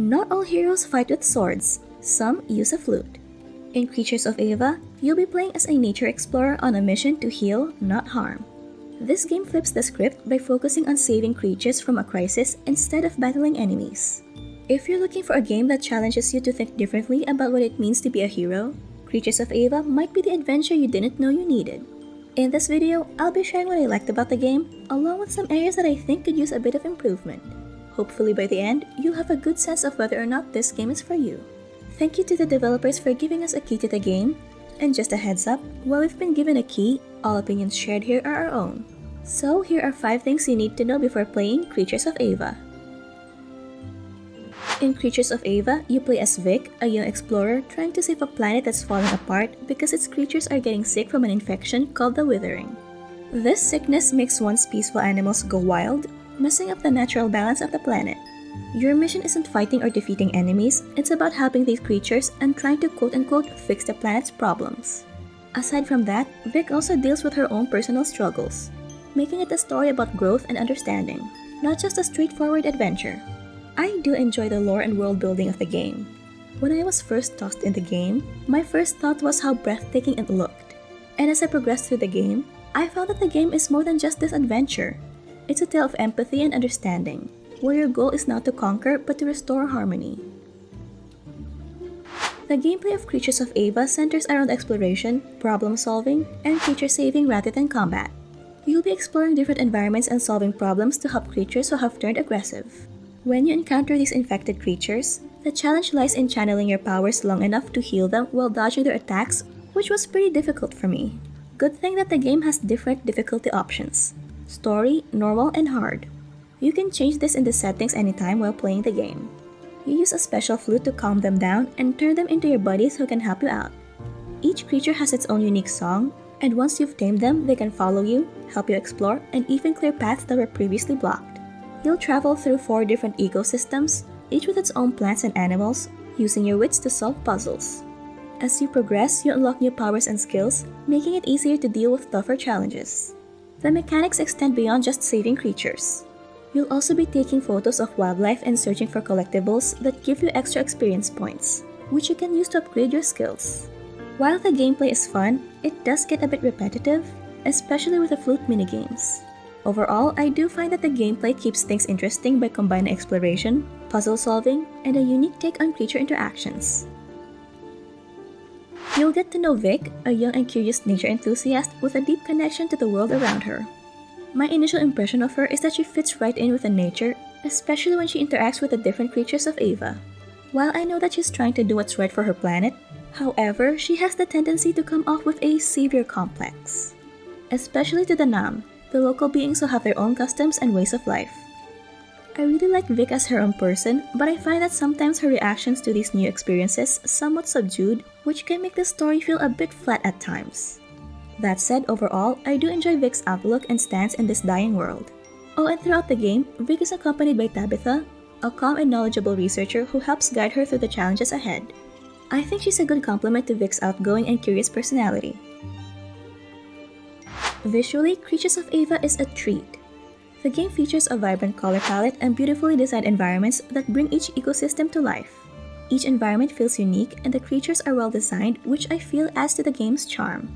Not all heroes fight with swords, some use a flute. In Creatures of Ava, you'll be playing as a nature explorer on a mission to heal, not harm. This game flips the script by focusing on saving creatures from a crisis instead of battling enemies. If you're looking for a game that challenges you to think differently about what it means to be a hero, Creatures of Ava might be the adventure you didn't know you needed. In this video, I'll be sharing what I liked about the game, along with some areas that I think could use a bit of improvement. Hopefully by the end, you'll have a good sense of whether or not this game is for you. Thank you to the developers for giving us a key to the game, and just a heads up, while we've been given a key, all opinions shared here are our own. So here are 5 things you need to know before playing Creatures of Ava. In Creatures of Ava, you play as Vic, a young explorer trying to save a planet that's falling apart because its creatures are getting sick from an infection called the Withering. This sickness makes once peaceful animals go wild, messing up the natural balance of the planet. Your mission isn't fighting or defeating enemies, it's about helping these creatures and trying to quote-unquote fix the planet's problems. Aside from that, Vic also deals with her own personal struggles, making it a story about growth and understanding, not just a straightforward adventure. I do enjoy the lore and world building of the game. When I was first tossed in the game, my first thought was how breathtaking it looked. And as I progressed through the game, I found that the game is more than just this adventure. It's a tale of empathy and understanding, where your goal is not to conquer but to restore harmony. The gameplay of Creatures of Ava centers around exploration, problem solving, and creature saving rather than combat. You'll be exploring different environments and solving problems to help creatures who have turned aggressive. When you encounter these infected creatures, the challenge lies in channeling your powers long enough to heal them while dodging their attacks, which was pretty difficult for me. Good thing that the game has different difficulty options: story, normal, and hard. You can change this in the settings anytime while playing the game. You use a special flute to calm them down and turn them into your buddies who can help you out. Each creature has its own unique song, and once you've tamed them, they can follow you, help you explore, and even clear paths that were previously blocked. You'll travel through 4 different ecosystems, each with its own plants and animals, using your wits to solve puzzles. As you progress, you unlock new powers and skills, making it easier to deal with tougher challenges. The mechanics extend beyond just saving creatures. You'll also be taking photos of wildlife and searching for collectibles that give you extra experience points, which you can use to upgrade your skills. While the gameplay is fun, it does get a bit repetitive, especially with the flute minigames. Overall, I do find that the gameplay keeps things interesting by combining exploration, puzzle solving, and a unique take on creature interactions. You'll get to know Vic, a young and curious nature enthusiast with a deep connection to the world around her. My initial impression of her is that she fits right in with the nature, especially when she interacts with the different creatures of Ava. While I know that she's trying to do what's right for her planet, however, she has the tendency to come off with a savior complex. Especially to the Nam, the local beings who have their own customs and ways of life. I really like Vic as her own person, but I find that sometimes her reactions to these new experiences somewhat subdued, which can make the story feel a bit flat at times. That said, overall, I do enjoy Vic's outlook and stance in this dying world. Oh, and throughout the game, Vic is accompanied by Tabitha, a calm and knowledgeable researcher who helps guide her through the challenges ahead. I think she's a good complement to Vic's outgoing and curious personality. Visually, Creatures of Ava is a treat. The game features a vibrant color palette and beautifully designed environments that bring each ecosystem to life. Each environment feels unique and the creatures are well designed, which I feel adds to the game's charm.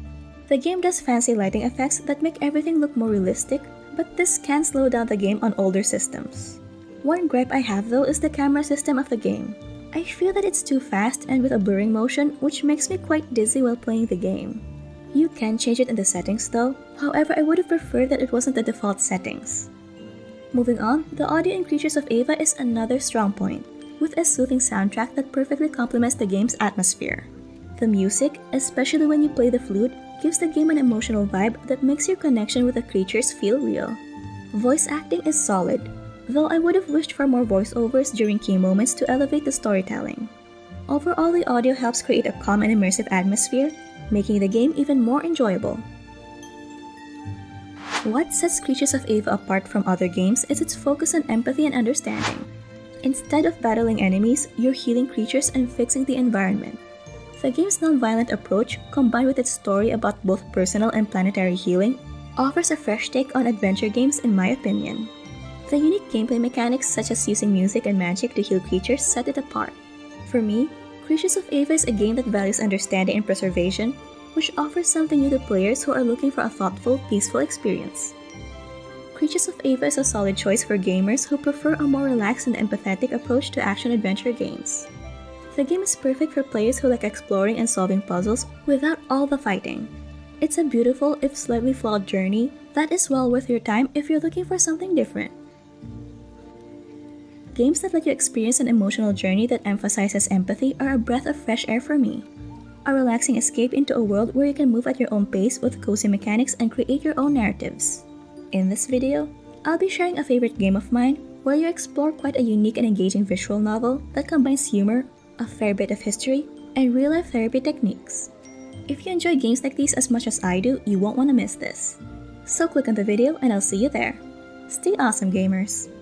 The game does fancy lighting effects that make everything look more realistic, but this can slow down the game on older systems. One gripe I have though is the camera system of the game. I feel that it's too fast and with a blurring motion, which makes me quite dizzy while playing the game. You can change it in the settings though, however I would have preferred that it wasn't the default settings. Moving on, the audio in Creatures of Ava is another strong point, with a soothing soundtrack that perfectly complements the game's atmosphere. The music, especially when you play the flute, gives the game an emotional vibe that makes your connection with the creatures feel real. Voice acting is solid, though I would have wished for more voiceovers during key moments to elevate the storytelling. Overall, the audio helps create a calm and immersive atmosphere, making the game even more enjoyable. What sets Creatures of Ava apart from other games is its focus on empathy and understanding. Instead of battling enemies, you're healing creatures and fixing the environment. The game's non-violent approach, combined with its story about both personal and planetary healing, offers a fresh take on adventure games in my opinion. The unique gameplay mechanics such as using music and magic to heal creatures set it apart. For me, Creatures of Ava is a game that values understanding and preservation, which offers something new to players who are looking for a thoughtful, peaceful experience. Creatures of Ava is a solid choice for gamers who prefer a more relaxed and empathetic approach to action-adventure games. The game is perfect for players who like exploring and solving puzzles without all the fighting. It's a beautiful, if slightly flawed journey that is well worth your time if you're looking for something different. Games that let you experience an emotional journey that emphasizes empathy are a breath of fresh air for me. A relaxing escape into a world where you can move at your own pace with cozy mechanics and create your own narratives. In this video, I'll be sharing a favorite game of mine where you explore quite a unique and engaging visual novel that combines humor, a fair bit of history, and real-life therapy techniques. If you enjoy games like these as much as I do, you won't want to miss this. So click on the video and I'll see you there. Stay awesome, gamers!